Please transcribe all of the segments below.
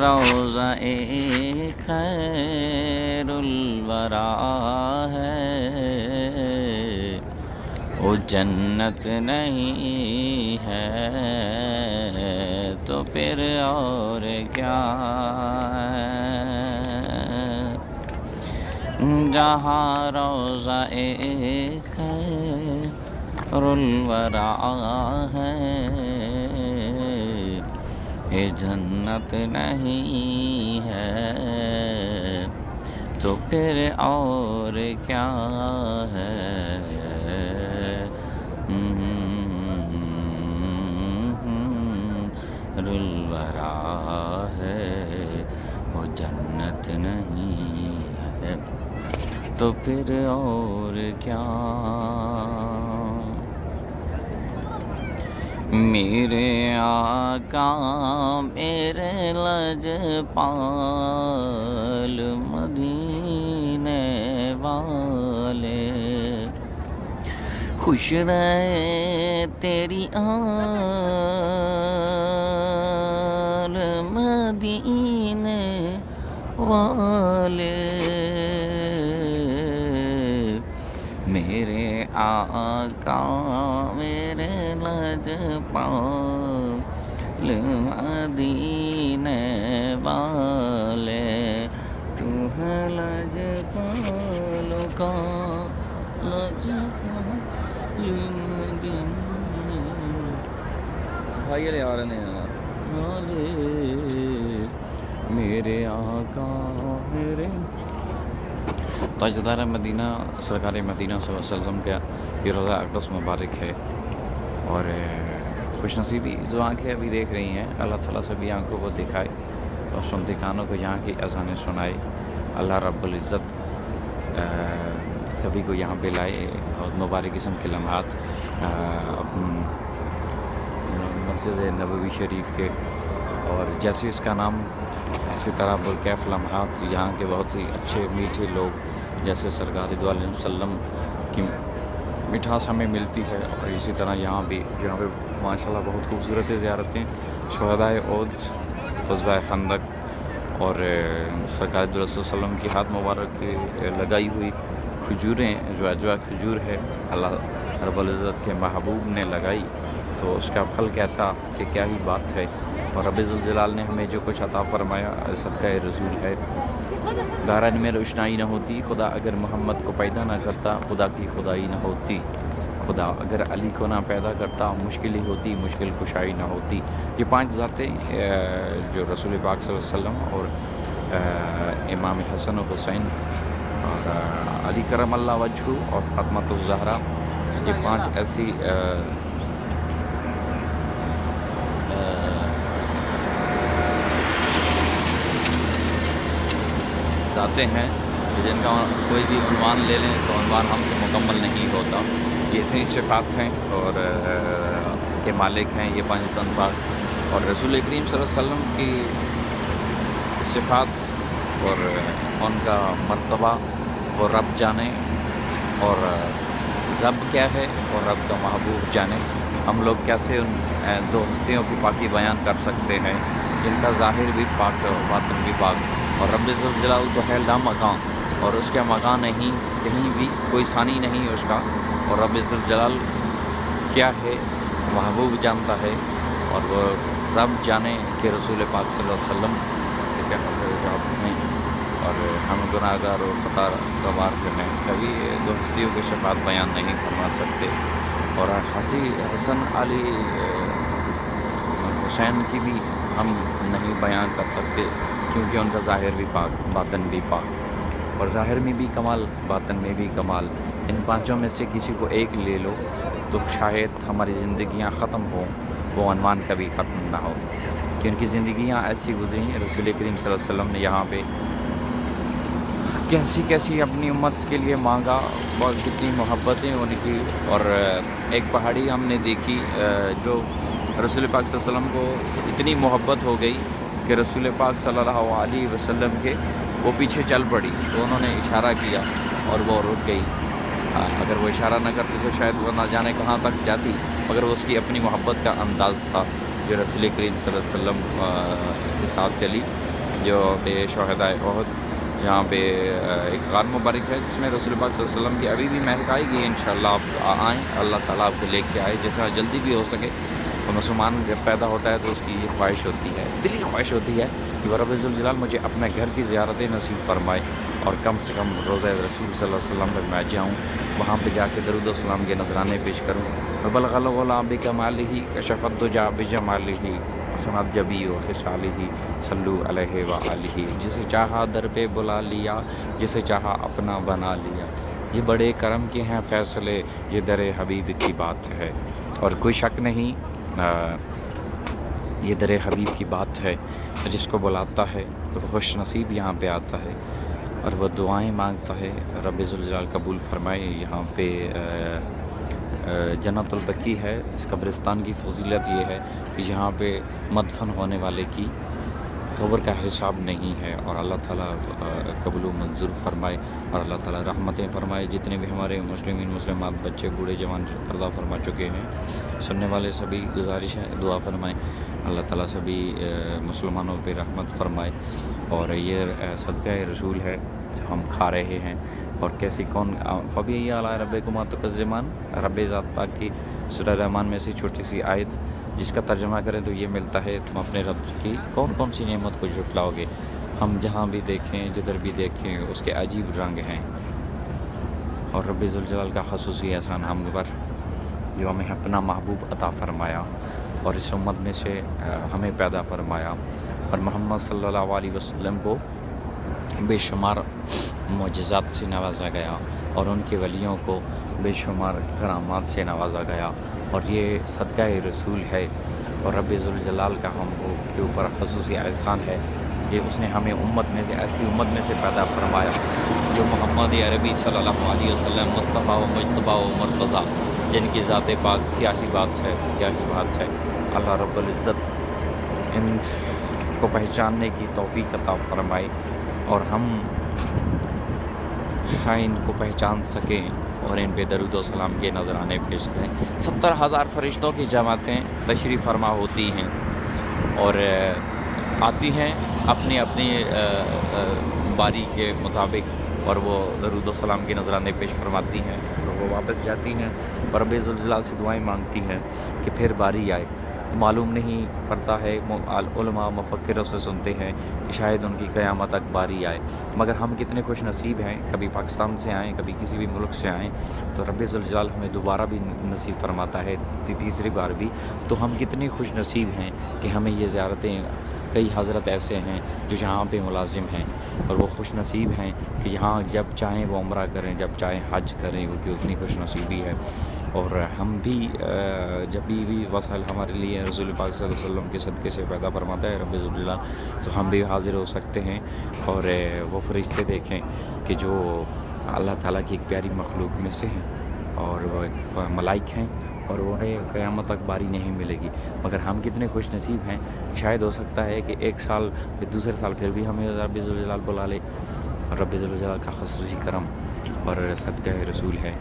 روضہ خیر الورا ہے، وہ جنت نہیں ہے تو پھر اور کیا ہے؟ جہاں روضہ خیر الورا ہے، یہ جنت نہیں ہے تو پھر اور کیا ہے؟ الورا ہے، وہ جنت نہیں ہے تو پھر اور کیا؟ میرے آقا میرے لجپال مدینے والے، خوش رہے تیری آل مدینے والے، میرے آقا میرے لجپال مدینے والے، تو ہے لجپالوں کا لجپال مدینے صفائی والے آ رہے ہیں والے، میرے آقا میرے تاجدار مدینہ سرکار مدینہ صلی اللہ علیہ وسلم کا یہ روزہ اقدس مبارک ہے، اور خوش نصیبی جو آنکھیں ابھی دیکھ رہی ہیں اللہ تعالیٰ سے بھی آنکھوں کو دکھائے اور سنتی کانوں کو یہاں کی اذانیں سنائے، اللہ رب العزت سبھی کو یہاں پہ لائے اور مبارک قسم کے لمحات مسجد نبوی شریف کے، اور جیسے اس کا نام اسی طرح پرکیف لمحات، یہاں کے بہت ہی اچھے میٹھے لوگ جیسے سرکار دو علیہ وسلم کی مٹھاس ہمیں ملتی ہے، اور اسی طرح یہاں پہ ماشاءاللہ بہت خوبصورت زیارتیں، شہدائے احد، غزوہ خندق، اور سرکار دو علیہ وسلم کی ہاتھ مبارک لگائی ہوئی کھجوریں، جو اجوا کھجور ہے اللہ رب العزت کے محبوب نے لگائی، تو اس کا پھل کیسا کہ کیا ہی بات ہے، اور رب ذوالجلال نے ہمیں جو کچھ عطا فرمایا صدقہ رسول ہے۔ دارین میں روشنائی نہ ہوتی خدا اگر محمد کو پیدا نہ کرتا، خدا کی خدائی نہ ہوتی، خدا اگر علی کو نہ پیدا کرتا، مشکل ہی ہوتی مشکل کشائی نہ ہوتی۔ یہ 5 ذاتیں جو رسول پاک صلی اللہ علیہ وسلم اور امام حسن و حسین اور علی کرم اللہ وجہ اور فاطمہ الزہرا، یہ 5 ایسی ذاتیں ہیں جن کا کوئی بھی عنوان لے لیں تو عنوان ہم سے مکمل نہیں ہوتا، یہ اتنی صفات ہیں اور کے مالک ہیں یہ 5 انباء، اور رسول کریم صلی اللہ علیہ وسلم کی صفات اور ان کا مرتبہ وہ رب جانے، اور رب کیا ہے اور رب کا محبوب جانے، ہم لوگ کیسے ان 2 ہستیوں کی پاکی بیان کر سکتے ہیں جن کا ظاہر بھی پاک ہے اور باطن بھی پاک، اور رب ذوالجلال تو ہے لا مکان، اور اس کا مکان نہیں، کہیں بھی کوئی ثانی نہیں اس کا، اور رب ذوالجلال کیا ہے محبوب جانتا ہے، اور وہ رب جانے کہ رسول پاک صلی اللہ علیہ وسلم کیا جواب ہیں، اور ہم گناہ گار اور خطا گوار جو ہیں کبھی 2 ہستیوں کی صفات بیان نہیں فرما سکتے، اور حسن علی حسین کی بھی ہم نہیں بیان کر سکتے کیونکہ ان کا ظاہر بھی پاک باطن بھی پاک، اور ظاہر میں بھی کمال باطن میں بھی کمال، ان 5 میں سے کسی کو ایک لے لو تو شاید ہماری زندگیاں ختم ہوں، وہ عنوان کبھی ختم نہ ہو، کہ ان کی زندگیاں ایسی گزریں، رسول کریم صلی اللہ علیہ وسلم نے یہاں پہ کیسی کیسی اپنی امت کے لیے مانگا، اور کتنی محبتیں ان کی، اور ایک پہاڑی ہم نے دیکھی جو رسول پاک صلی اللہ علیہ وسلم کو اتنی محبت ہو گئی کہ رسول پاک صلی اللہ علیہ وسلم کے وہ پیچھے چل پڑی، تو انہوں نے اشارہ کیا اور وہ رک گئی، اگر وہ اشارہ نہ کرتی تو شاید وہ نہ جانے کہاں تک جاتی، مگر اس کی اپنی محبت کا انداز تھا جو रसूल करीम सल्लल्लाहु अलैहि वसल्लम के साथ चली, जो पे शहदाए उहद, जहाँ पे एक गार मुबारक है जिसमें रसूल पाक सल्लल्लाहु अलैहि वसल्लम की अभी भी महक आएगी। इंशाअल्लाह आप आएँ, अल्लाह ताला आपको लेके आए जितना जल्दी भी हो सके। तो मुसलमान जब पैदा होता है तो उसकी ये ख्वाहिश होती है, दिली ख्वाहिश होती है कि वह रब्बुल ज़ुल जलाल मुझे अपने घर की ज़ियारतें नसीब फरमाए और कम से कम रोज़ा रसूल सल्लल्लाहु अलैहि वसल्लम में मैं जाऊँ, वहाँ पे जाके दरूद व सलाम के नजराने पेश करूँ। बलगल गुलाम बिकमालिही कशफत दुजा बिजमालिही सनद जबी व खिसालिही सल्लु अलैहि व आलिही। जिसे चाहा दर पे बुला लिया, जिसे चाहा अपना बना लिया। ये बड़े करम के हैं फ़ैसले, ये दर हबीब की बात है। और कोई शक नहीं, ये दर हबीब की बात है। जिसको बुलाता है तो वो खुश नसीब यहाँ पे आता है और वह दुआएं मांगता है, रब्बुल ज़ुल जलाल कबूल फरमाए। यहाँ पे जन्नतुल बकी है। इस कब्रिस्तान की फजीलत ये है कि यहाँ पे मदफन होने वाले की कब्र का हिसाब नहीं है और अल्लाह ताला कबूल मंजूर फरमाए और अल्लाह ताला रहमतें फरमाए। जितने भी हमारे मुस्लिमात बच्चे बूढ़े जवान पर्दा फरमा चुके हैं, सुनने वाले सभी गुजारिश है दुआ फरमाएँ, अल्लाह ताला सभी मुसलमानों पे रहमत फरमाए। और ये सदका रसूल है हम खा रहे हैं। और कैसी कौन फ़बी अला रब्बिकुमा तुकज़्ज़िमान, रब्बे ज़ात पाक की सूरह रहमान में से छोटी सी आयत जिसका तर्जुमा करें तो ये मिलता है, तुम अपने रब की कौन कौन सी नेमत को झुटलाओगे। हम जहाँ भी देखें, जिधर भी देखें, उसके अजीब रंग हैं। और रब्बुल ज़ुल जलाल का ख़ुसूसी एहसान हम पर जो हमें अपना महबूब अता फ़रमाया और इस उम्मत में से हमें पैदा फरमाया और मोहम्मद सल्लल्लाहु अलैहि वसल्लम को बेशुमार मोजज़ात से नवाजा गया और उनके वलियों को बेशुमार करामात से नवाजा गया। और ये सदका रसूल है और रब्बुल ज़ुल जलाल का हम के ऊपर ख़ुसूसी एहसान है कि उसने हमें उम्मत में से ऐसी उम्मत में से पैदा फरमाया जो मोहम्मद अरबी सल्लल्लाहु अलैहि वसल्लम मुस्तफ़ा व मुज्तबा व मुर्तज़ा, जिनकी ज़ात पाक क्या ही बात है, क्या ही बात है। अल्लाह रब्बुल इज़्ज़त इन को पहचानने की तौफ़ीक़ अता फरमाए और हम इनको पहचान सकें और इन पे दरूद व सलाम के नजराने पेश करें। 70,000 फरिश्तों की जमातें तशरीफ़ फरमा होती हैं और आती हैं अपनी अपनी बारी के मुताबिक और वो दरूद व सलाम के नजराने पेश फरमाती हैं और वो वापस जाती हैं और रब्बुल ज़ुल जलाल से दुआएं मांगती हैं कि फिर बारी आए। तो मालूम नहीं पड़ता है, उलमा मुफक्किरों से सुनते हैं कि शायद उनकी क़यामत तक बारी आए। मगर हम कितने खुश नसीब हैं, कभी पाकिस्तान से आएँ, कभी किसी भी मुल्क से आएँ तो रब्बुल ज़ुल जलाल हमें दोबारा भी नसीब फरमाता है, तीसरी बार भी। तो हम कितने खुश नसीब हैं कि हमें ये ज़ियारतें, कई हज़रत ऐसे हैं जो यहाँ पे मुलाजिम हैं और वो खुश नसीब हैं कि यहाँ जब चाहें वो उम्रा करें, जब चाहें हज करें, क्योंकि उतनी खुश नसीबी है। और हम भी जब भी वसाइल हमारे लिए रसूल पाक सल्लल्लाहु अलैहि वसल्लम के सदक़े से पैदा फरमाता है रब्बुल ज़ुल जलाल, तो हम भी हाज़िर हो सकते हैं और वो फरिश्ते देखें कि जो अल्लाह ताला की एक प्यारी मखलूक में से हैं और वो एक मलाइक हैं और उन्हें क़यामत तक बारी नहीं मिलेगी। मगर हम कितने खुश नसीब हैं कि शायद हो सकता है कि एक साल फिर दूसरे साल फिर भी हमें रब्बुल ज़ुल जलाल बुला ले। रब्बुल ज़ुल जलाल का ख़ुसूसी करम और सदका रसूल है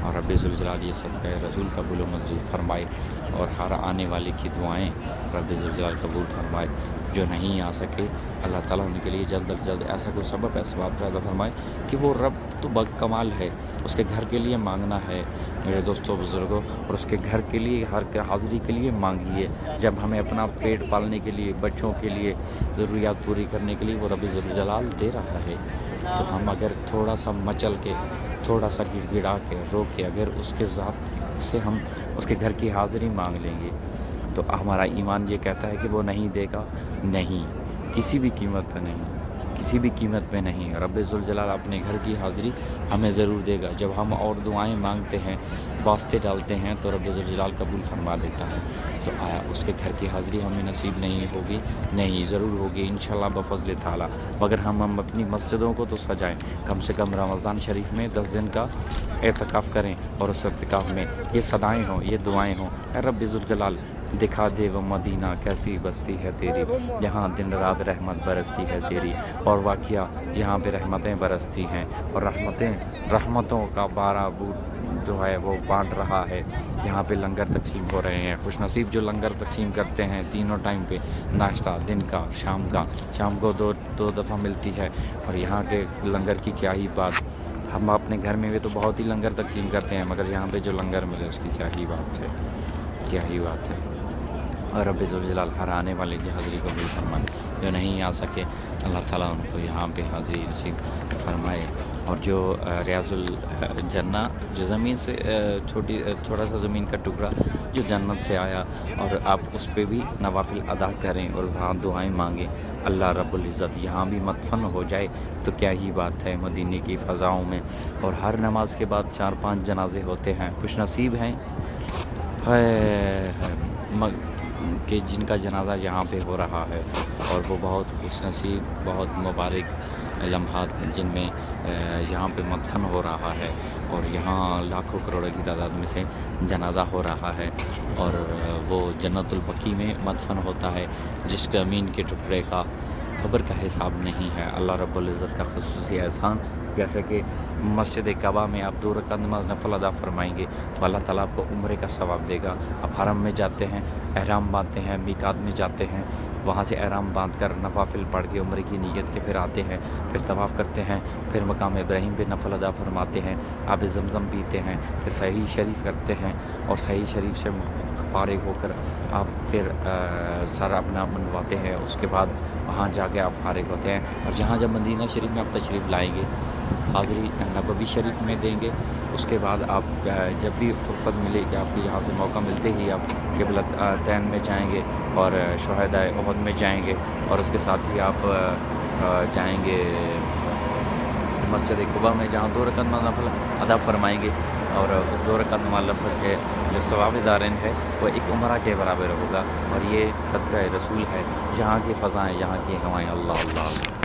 और रब्बुल ज़ुल जलाल ये सदका रसूल कबूल मंजूर फरमाए और हर आने वाले की दुआएं रब्बुल ज़ुल जलाल कबूल फरमाए। जो नहीं आ सके अल्लाह ताला उनके लिए जल्द अज जल्द ऐसा कोई सबब असबाब पैदा फरमाए कि वो रब तो बकमाल है, उसके घर के लिए मांगना है मेरे दोस्तों बुज़ुर्गों, और उसके घर के लिए हर हाज़िरी के लिए मांगिए। जब हमें अपना पेट पालने के लिए, बच्चों के लिए ज़रूरियात पूरी करने के लिए वो रब्बुल ज़ुल जलाल दे रहा है, तो हम अगर थोड़ा सा मचल के, थोड़ा सा गिड़गिड़ा के, रो के अगर उसके ज़ात से हम उसके घर की हाज़िरी मांग लेंगे तो हमारा ईमान ये कहता है कि वो नहीं देगा। नहीं, किसी भी कीमत पे नहीं, किसी भी कीमत पे नहीं। रब्बुल ज़ुल जलाल अपने घर की हाज़िरी हमें ज़रूर देगा। जब हम और दुआएं मांगते हैं, वास्ते डालते हैं तो रब्बुल ज़ुल जलाल कबूल फरमा देता है। तो आया उसके घर की हाज़िरी हमें नसीब नहीं होगी? नहीं, ज़रूर होगी इंशाअल्लाह बफ़ज़्ल ताला। मगर हम अपनी मस्जिदों को तो सजाएं, कम से कम रमज़ान शरीफ में 10 दिन का एतकाफ़ करें और उस एतकाफ़ में ये सदाएँ हों, ये दुआएँ हों, रब्बुल ज़ुल जलाल दिखा दे वो मदीना कैसी बस्ती है तेरी, जहाँ दिन रात रहमत बरसती है तेरी। और वाक़या जहाँ पे रहमतें बरसती हैं और रहमतों का جو ہے وہ بانٹ رہا ہے. یہاں پہ لنگر تقسیم ہو رہے ہیں. خوش نصیب جو لنگر تقسیم کرتے ہیں تینوں ٹائم پہ, ناشتہ دن کا, شام کو دو دفعہ ملتی ہے. اور یہاں کے لنگر کی کیا ہی بات. ہم اپنے گھر میں بھی تو بہت ہی لنگر تقسیم کرتے ہیں, مگر یہاں پہ جو لنگر ملے اس کی کیا ہی بات ہے, کیا ہی بات ہے. اور رب ذوالجلال ہر آنے والے کی حاضری قبول فرمائے. جو نہیں آ سکے اللہ تعالیٰ ان کو یہاں پہ حاضری نصیب فرمائے. اور جو ریاض الجنہ جو زمین سے تھوڑا سا زمین کا ٹکڑا جو جنت سے آیا, اور آپ اس پہ بھی نوافل ادا کریں اور وہاں دعائیں مانگیں. اللہ رب العزت یہاں بھی مدفن ہو جائے تو کیا ہی بات ہے مدینے کی فضاؤں میں. اور ہر نماز کے بعد 4-5 جنازے ہوتے ہیں. خوش نصیب ہیں کہ جن کا جنازہ یہاں پہ ہو رہا ہے, اور وہ بہت خوش نصیب, بہت مبارک لمحات جن میں یہاں پہ مدفن ہو رہا ہے. اور یہاں لاکھوں کروڑوں کی تعداد میں سے جنازہ ہو رہا ہے, اور وہ جنت البقیع میں مدفن ہوتا ہے, جس کے امین کے ٹکڑے کا قبر کا حساب نہیں ہے. اللہ رب العزت کا خصوصی احسان, جیسے کہ مسجد کعبہ میں آپ 2 رکعت نماز نفل ادا فرمائیں گے تو اللہ تعالیٰ آپ کو عمرے کا ثواب دے گا. آپ حرم میں جاتے ہیں, احرام باندھتے ہیں, میقات میں جاتے ہیں, وہاں سے احرام باندھ کر نوافل پڑھ کے عمرے کی نیت کے پھر آتے ہیں, پھر طواف کرتے ہیں, پھر مقام ابراہیم پہ نفل ادا فرماتے ہیں, آب زمزم پیتے ہیں, پھر صحیح شریف کرتے ہیں, اور صحیح شریف سے فارغ ہو کر آپ پھر سر اپنا منواتے ہیں. اس کے بعد وہاں جا کے آپ فارغ ہوتے ہیں, اور یہاں جب مدینہ شریف میں آپ تشریف لائیں گے, حاضری نبوی شریف میں دیں گے, اس کے بعد آپ جب بھی فرصت ملے کہ آپ کو یہاں سے موقع ملتے ہی آپ قبلتین میں جائیں گے, اور شہدائے احد میں جائیں گے, اور اس کے ساتھ ہی آپ جائیں گے مسجد قباء میں, جہاں 2 رکعت نفل ادا فرمائیں گے. اور اس 2 رکعت نفل کے جو ثواب دارین ہے وہ ایک عمرہ کے برابر ہوگا. اور یہ صدقہ رسول ہے, یہاں کی فضائیں, یہاں کی ہوائیں. اللہ اللہ.